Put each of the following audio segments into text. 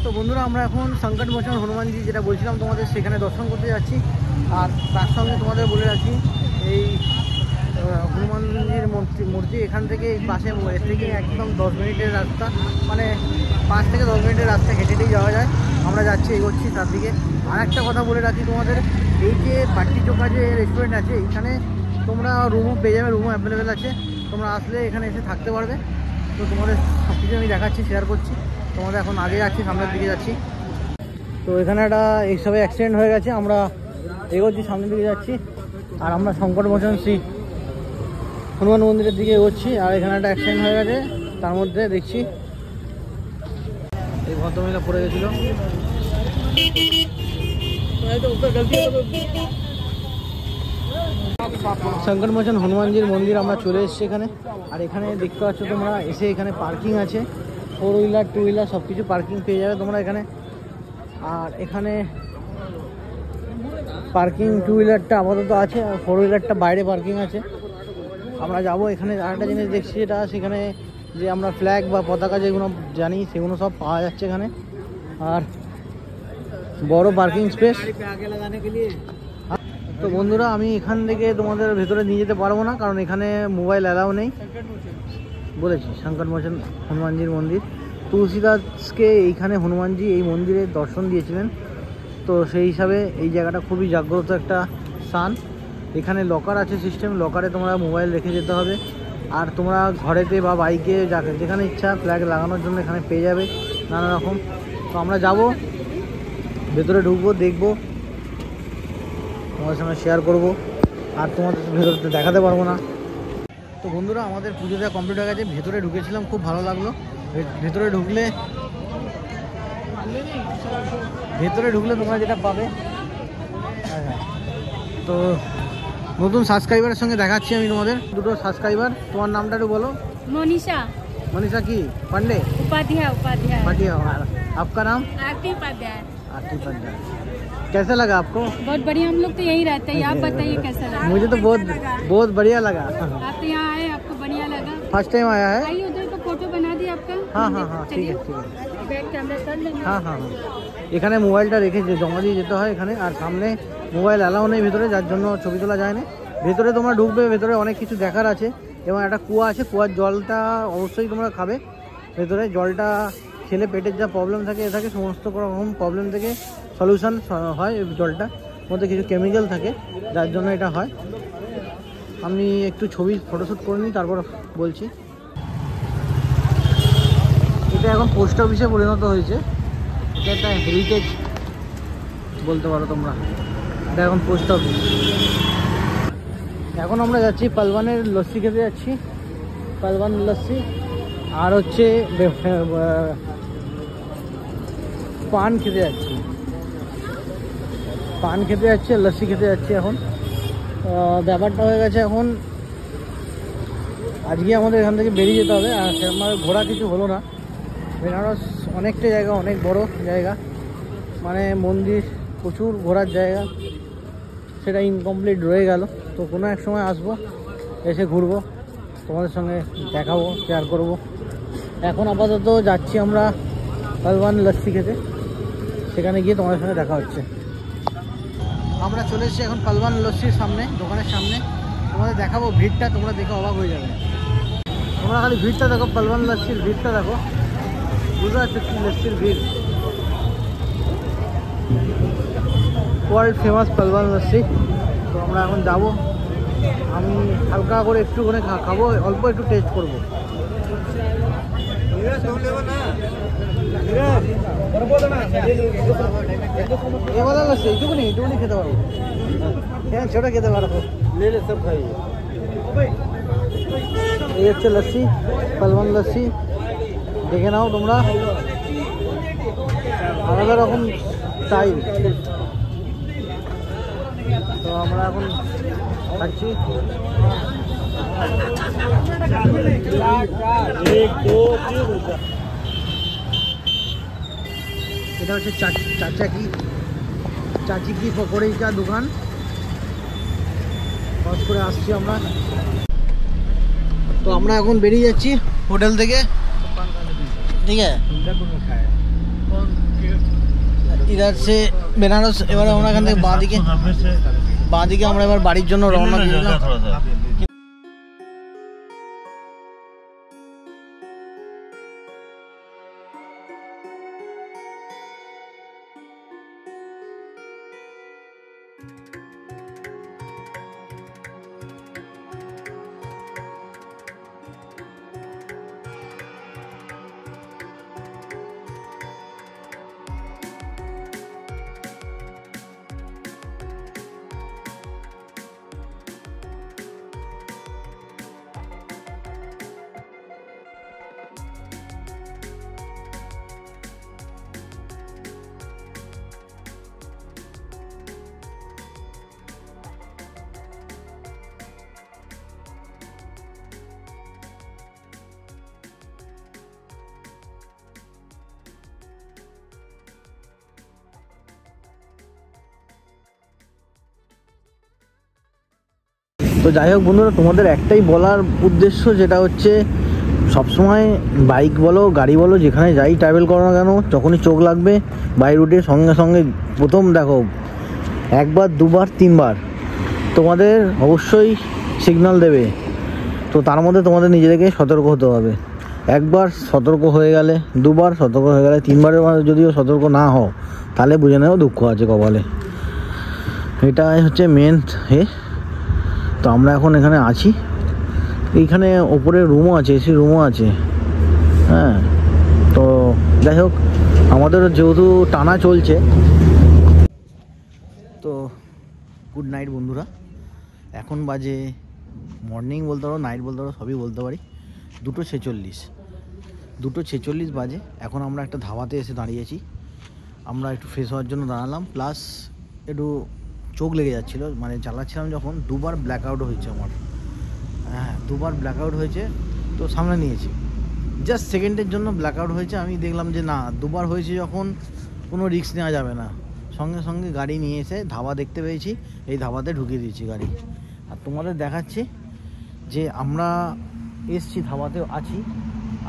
তো বন্ধুরা আমরা এখন সংকটমোচন হনুমানজি যেটা বলছিলাম তোমাদের সেখানে দর্শন করতে যাচ্ছি। আর তার সঙ্গে তোমাদের বলে রাখি এই হনুমানজির মূর্তি এখান থেকে এই পাশে এর থেকে একদম 10 মিনিটের রাস্তা, মানে 5 থেকে 10 মিনিটের রাস্তা হেঁটেই যাওয়া যায়। আমরা যাচ্ছি এগোচ্ছি তার দিকে। আর একটা কথা বলে রাখি তোমাদের, এই যে বাটি চোখা যে রেস্টুরেন্ট আছে এখানে তোমরা রুমও পেয়ে যাবে, রুমও অ্যাভেলেবেল আছে। তোমরা আসলে এখানে এসে থাকতে পারবে। তো তোমাদের সব কিছু আমি দেখাচ্ছি, শেয়ার করছি তোমাদের। এখন আগে যাচ্ছি, সামনের দিকে যাচ্ছি। তো এখানে একটা এইসবে অ্যাক্সিডেন্ট হয়ে গেছে, আমরা এগোচ্ছি, সামনের দিকে যাচ্ছি। আর আমরা সংকটমোচন শ্রী হনুমান মন্দিরের দিকে এগোচ্ছি। আর এখানে একটা অ্যাক্সিডেন্ট হয়ে গেছে, তার মধ্যে দেখছি এই ভদ্রমহিলা পড়ে গেছিল। সংকটমোচন হনুমানজির মন্দির আমরা চলে এসেছি এখানে। আর এখানে দেখতে পাচ্ছ তোমরা এসে, এখানে পার্কিং আছে, 4 হুইলার 2 হুইলার সব কিছু পার্কিং পেয়ে যাবে তোমরা এখানে। আর এখানে পার্কিং 2 হুইলারটা আপাতত আছে, আর 4 হুইলারটা বাইরে পার্কিং আছে। আমরা যাব এখানে। আরেকটা জিনিস দেখছি, যেটা সেখানে যে আমরা ফ্ল্যাগ বা পতাকা যেগুলো জানি সেগুলো সব পাওয়া যাচ্ছে এখানে। আর বড় পার্কিং স্পেস। তো বন্ধুরা আমি এখান থেকে তোমাদের ভেতরে নিয়ে যেতে পারবো না, কারণ এখানে মোবাইল অ্যালাউ নেই বলেছি। সংকটমোচন হনুমানজির মন্দির, তুলসীদাসকে এইখানে হনুমানজি এই মন্দিরে দর্শন দিয়েছিলেন। তো সেই হিসাবে এই জায়গাটা খুবই জাগ্রত একটা স্থান। এখানে লকার আছে সিস্টেম, লকারে তোমরা মোবাইল রেখে যেতে হবে। আর তোমরা ঘরেতে বা বাইকে যেখানে ইচ্ছা ফ্ল্যাগ লাগানোর জন্য এখানে পেয়ে যাবে নানা রকম। তো আমরা যাব, ভেতরে ঢুকবো, দেখবো, তোমাদের সঙ্গে শেয়ার করব। আর তোমাদের ভেতরে দেখাতে পারবো না। তো বন্ধুরা আমাদের পুজো দেওয়া কমপ্লিট হয়ে গেছে, ভেতরে ঢুকেছিলাম, খুব ভালো লাগলো। ভেতরে ঢুকলে তোমরা যেটা পাবে, তো নতুন সাবস্ক্রাইবারের সঙ্গে দেখাচ্ছি আমি তোমাদের, দুটো সাবস্ক্রাইবার। তোমার নামটা একটু বলো। मोनिशा। मनीषा की पांडे उपाध्याय। आपका नाम? आरती उपाध्याय। कैसा लगा आपको? बहुत बढ़िया, हम लोग तो यही रहते हैं। आप बताइए कैसा लगा? मुझे तो बहुत बढ़िया लगा। आप तो यहाँ आए, आपको बढ़िया लगा? फर्स्ट टाइम आया है। आइए, उधर का फोटो बना दिए आपका। हाँ ठीक है। बैक कैमरा कर लेंगे। हाँ এখানে মোবাইলটা রেখে জমা দিয়ে যেতে হয় এখানে। আর সামনে মোবাইল অ্যালাউ নেই ভেতরে, যার জন্য ছবি তোলা যায় না। ভেতরে তোমরা ঢুকবে, ভেতরে অনেক কিছু দেখার আছে। এবং একটা কুয়া আছে, কুয়ার জলটা অবশ্যই তোমরা খাবে। ভেতরে জলটা খেলে পেটের যা প্রবলেম থাকে সমস্ত রকম প্রবলেম থেকে সলিউশন হয়। জলটার মধ্যে কিছু কেমিক্যাল থাকে, যার জন্য এটা হয়। আমি একটু ফটোশ্যুট করে নিই, তারপর বলছি। এটা এখন পোস্ট অফিসে পরিণত হয়েছে। এটা একটা হেরিটেজ বলতে পারো তোমরা। এটা এখন পোস্ট অফিস। এখন আমরা যাচ্ছি পালওয়ানের লস্যি খেতে যাচ্ছি, পালওয়ান লস্যি। আর হচ্ছে পান খেতে যাচ্ছি, লস্যি খেতে যাচ্ছি। এখন ব্যাপারটা হয়ে গেছে, এখন আজকে আমাদের এখান থেকে বেরিয়ে যেতে হবে। আর আমার ঘোরা কিছু হলো না। বেনারস অনেকটা জায়গা, অনেক বড় জায়গা, মানে মন্দির, প্রচুর ঘোরার জায়গা, সেটা ইনকমপ্লিট রয়ে গেল। তো কোনো এক সময় আসবো, এসে ঘুরবো, তোমাদের সঙ্গে দেখাবো, শেয়ার করব। এখন আপাতত যাচ্ছি আমরা পালওয়ান লস্যি খেতে, সেখানে গিয়ে তোমাদের সঙ্গে দেখা হচ্ছে। আমরা চলে এসেছি এখন পালওয়ান লস্যির সামনে, দোকানের সামনে। তোমাদের দেখাবো ভিড়টা, তোমরা দেখে অবাক হয়ে যাবে। তোমরা খালি ভিড়টা দেখো, পালওয়ান লস্যির ভিড়টা দেখো, বুঝতে পারছো কি লস্যির ভিড়। World famous Palwan lassi. তো আমরা এখন যাবো, আমি হালকা করে একটুখানি খাবো, অল্প একটু টেস্ট করবো। এইটুকুনি খেতে পারবো, হ্যাঁ ছোটো খেতে পারবো। সব খাই। এই হচ্ছে লস্যি, পালওয়ান লস্যি, দেখে নাও তোমরা, আলাদা রকম স্টাইল। তো আমরা এখন খাচ্ছি। এটা হচ্ছে চাচি কি পকোড়ি কা দোকান। বাস করে আসছি আমরা। তো আমরা এখন বেরিয়ে যাচ্ছি হোটেল থেকে, ঠিক আছে। इधर से বেনারস। এবারে আমরা এখান থেকে বাঁদিকে আমরা এবার বাড়ির জন্য রওনা দিলাম। তো যাই হোক বন্ধুরা, তোমাদের একটাই বলার উদ্দেশ্য, যেটা হচ্ছে সবসময় বাইক বলো গাড়ি বলো যেখানে যাই ট্রাভেল করো না কেন, যখনই চোখ লাগবে বাই রুটে সঙ্গে সঙ্গে প্রথম দেখো একবার দুবার তিনবার তোমাদের অবশ্যই সিগন্যাল দেবে। তো তার মধ্যে তোমাদের নিজেদেরকে সতর্ক হতে হবে। একবার সতর্ক হয়ে গেলে, দুবার সতর্ক হয়ে গেলে, তিনবারের যদিও সতর্ক না হও তাহলে বুঝে নেও দুঃখ আছে কপালে। এটাই হচ্ছে মেন। তো আমরা এখন এখানে আছি, এইখানে ওপরে রুমও আছে, এসি রুমও আছে। হ্যাঁ, তো যাই হোক আমাদের যেহেতু টানা চলছে, তো গুড নাইট বন্ধুরা। এখন বাজে মর্নিং বলতে পারো, নাইট বলতে পারো, সবই বলতে পারি। 2:46 বাজে। এখন আমরা একটা ধাবাতে এসে দাঁড়িয়েছি। আমরা একটু ফ্রেশ হওয়ার জন্য দাঁড়ালাম, প্লাস একটু চোখ লেগে যাচ্ছিলো, মানে চালাচ্ছিলাম যখন দুবার ব্ল্যাক আউট হয়েছে আমার। হ্যাঁ, দুবার ব্ল্যাক আউট হয়েছে, তো সামনে নিয়েছি। জাস্ট সেকেন্ডের জন্য ব্ল্যাক আউট হয়েছে। আমি দেখলাম যে না, দুবার হয়েছে যখন কোনো রিস্ক নেওয়া যাবে না, সঙ্গে সঙ্গে গাড়ি নিয়ে এসে ধাবা দেখতে পেয়েছি, এই ধাবাতে ঢুকিয়ে দিয়েছি গাড়ি। আর তোমাদের দেখাচ্ছি যে আমরা এসছি, ধাবাতে আছি।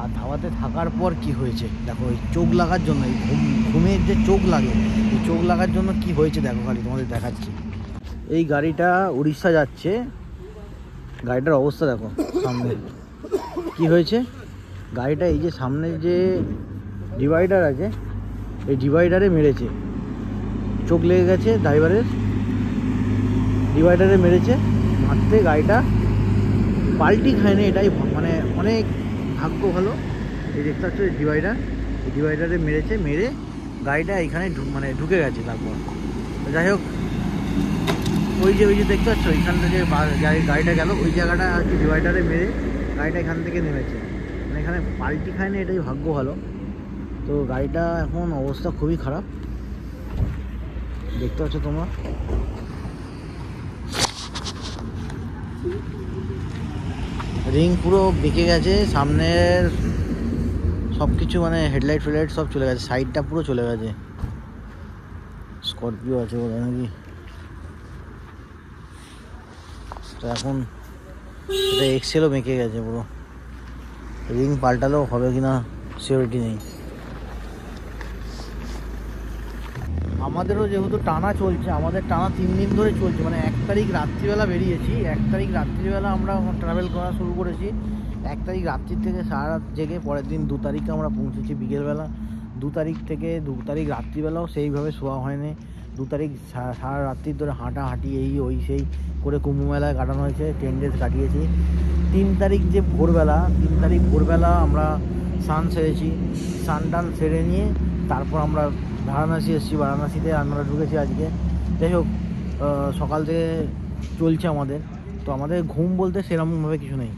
আর ধাবাতে থাকার পর কি হয়েছে দেখো, এই চোখ লাগার জন্য, এই ঘুমের যে চোখ লাগে, এই চোখ লাগার জন্য কি হয়েছে দেখো, খালি তোমাদের দেখাচ্ছি। এই গাড়িটা উড়িষ্যা যাচ্ছে, গাড়িটার অবস্থা দেখো সামনে কি হয়েছে। গাড়িটা এই যে সামনে যে ডিভাইডার আছে, এই ডিভাইডারে মেরেছে, চোখ লেগে গেছে ড্রাইভারের, ডিভাইডারে মেরেছে। মারতে গাড়িটা পাল্টি খায়নি, এটাই মানে অনেক ভাগ্য ভালো। এই দেখতে পাচ্ছ এই ডিভাইডারে মেরেছে, মেরে গাড়িটা এখানে মানে ঢুকে গেছে। তারপর যাই হোক, ওই যে দেখতে পাচ্ছ এখান থেকে গাড়িটা গেল, ওই জায়গাটা আর কি ডিভাইডারে মেরে গাড়িটা এখান থেকে নেমেছে, মানে এখানে পাল্টি খায়নি, এটাই ভাগ্য ভালো। তো গাড়িটা এখন অবস্থা খুবই খারাপ, দেখতে পাচ্ছ তোমরা। রিং পুরো বেঁকে গেছে, সামনের সব কিছু মানে হেডলাইট ফেডলাইট সব চলে গেছে, সাইডটা পুরো চলে গেছে। স্করপিও আছে বলে নাকি। তো এখন এটা এক্সেলও বেঁকে গেছে পুরো, রিং পাল্টালেও হবে কিনা সিওরিটি নেই। আমাদেরও যেহেতু টানা চলছে, আমাদের টানা 3 দিন ধরে চলছে, মানে 1 তারিখ রাত্রিবেলা বেরিয়েছি। 1 তারিখ রাত্রিবেলা আমরা ট্রাভেল করা শুরু করেছি। 1 তারিখ রাত্রির থেকে সারা রাত জেগে, পরের দিন 2 তারিখে আমরা পৌঁছেছি বিকেলবেলা। 2 তারিখ থেকে 2 তারিখ রাত্রিবেলাও সেইভাবে শোয়া হয়নি। 2 তারিখ সারা রাত্রির ধরে হাঁটাহাঁটি এই ওই সেই করে কুম্ভ মেলায় কাটানো হয়েছে, 10 ডেজ কাটিয়েছি। 3 তারিখ যে ভোরবেলা আমরা স্নান সেরেছি, স্নান টান সেরে নিয়ে তারপর আমরা বারাণসী এসেছি। বারাণসীতে আমরা ঢুকেছি আজকে। যাই হোক, সকাল থেকে চলছে আমাদের। তো আমাদের ঘুম বলতে সেরকমভাবে কিছু নেই,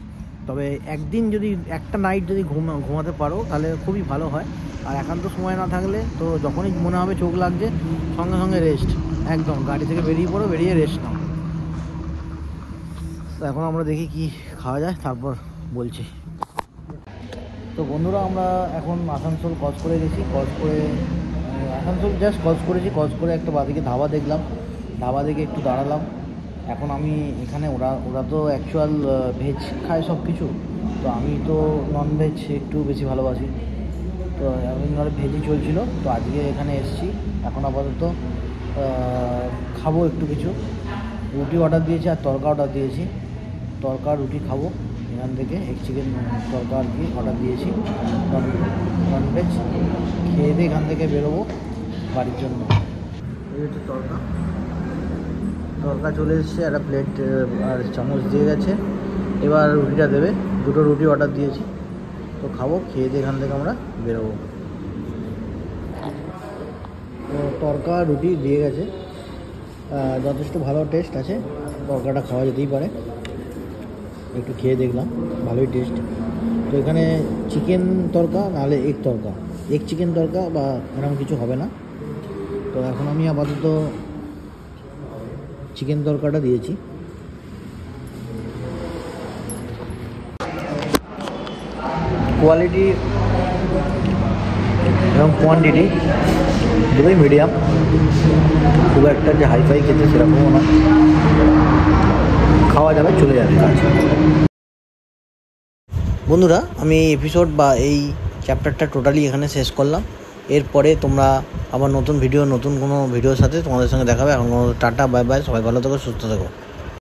তবে একদিন যদি একটা নাইট যদি ঘুমাতে পারো তাহলে খুবই ভালো হয়। আর একান্ত সময় না থাকলে তো যখনই মনে হবে চোখ লাগছে, সঙ্গে সঙ্গে রেস্ট, একদম গাড়ি থেকে বেরিয়ে পড়ো, বেরিয়ে রেস্ট নাও। তো এখন আমরা দেখি কি খাওয়া যায়, তারপর বলছি। তো বন্ধুরা, আমরা এখন আসানসোল ক্রস করে গেছি। আসানসোল জাস্ট ক্রস করেছি। ক্রস করে একটা বাদিকে ধাবা দেখলাম, ধাবা দেখে একটু দাঁড়ালাম। এখন আমি এখানে ওরা তো অ্যাকচুয়াল ভেজ খায় সব কিছু, তো আমি তো ননভেজ একটু বেশি ভালোবাসি। তো এমন ধরে ভেজি চলছিল, তো আজকে এখানে এসেছি। এখন আপাতত খাবো একটু কিছু। রুটি অর্ডার দিয়েছি আর তড়কা অর্ডার দিয়েছি। তড়কা রুটি খাবো এখান থেকে, এগ চিকেন তড়কা আর কি অর্ডার দিয়েছি, ননভেজ। খেয়ে দিয়ে এখান থেকে বেরোবো বাড়ির জন্য। এই হচ্ছে তড়কা, তড়কা চলে এসেছে, একটা প্লেট আর চামচ দিয়ে গেছে। এবার রুটিটা দেবে, দুটো রুটি অর্ডার দিয়েছি, তো খাবো। খেয়ে দিয়ে এখান থেকে আমরা বেরোবো। তো তড়কা রুটি দিয়ে গেছে, যথেষ্ট ভালো টেস্ট আছে। তড়কাটা খাওয়া যেতেই পারে, একটু খেয়ে দেখলাম, ভালোই টেস্ট। তো এখানে চিকেন তড়কা নাহলে এগ তড়কা, এগ চিকেন তড়কা বা এরকম কিছু হবে না। তো এখন আমি আপাতত চিকেন তড়কাটা দিয়েছি। কোয়ালিটি এবং কোয়ান্টিটি দুটোই মিডিয়াম, খুব একটা যে হাইফাই খেতে সেরকমও না, খাওয়া যাবে, চলে যাবে কাজ। বন্ধুরা, আমি এই এপিসোড বা এই চ্যাপ্টারটা টোটালি এখানে শেষ করলাম। এরপরে তোমরা আবার নতুন কোনো ভিডিওর সাথে তোমাদের সঙ্গে দেখাবে। এখন টাটা, বাই বাই, সবাই ভালো থেকো, সুস্থ থেকো।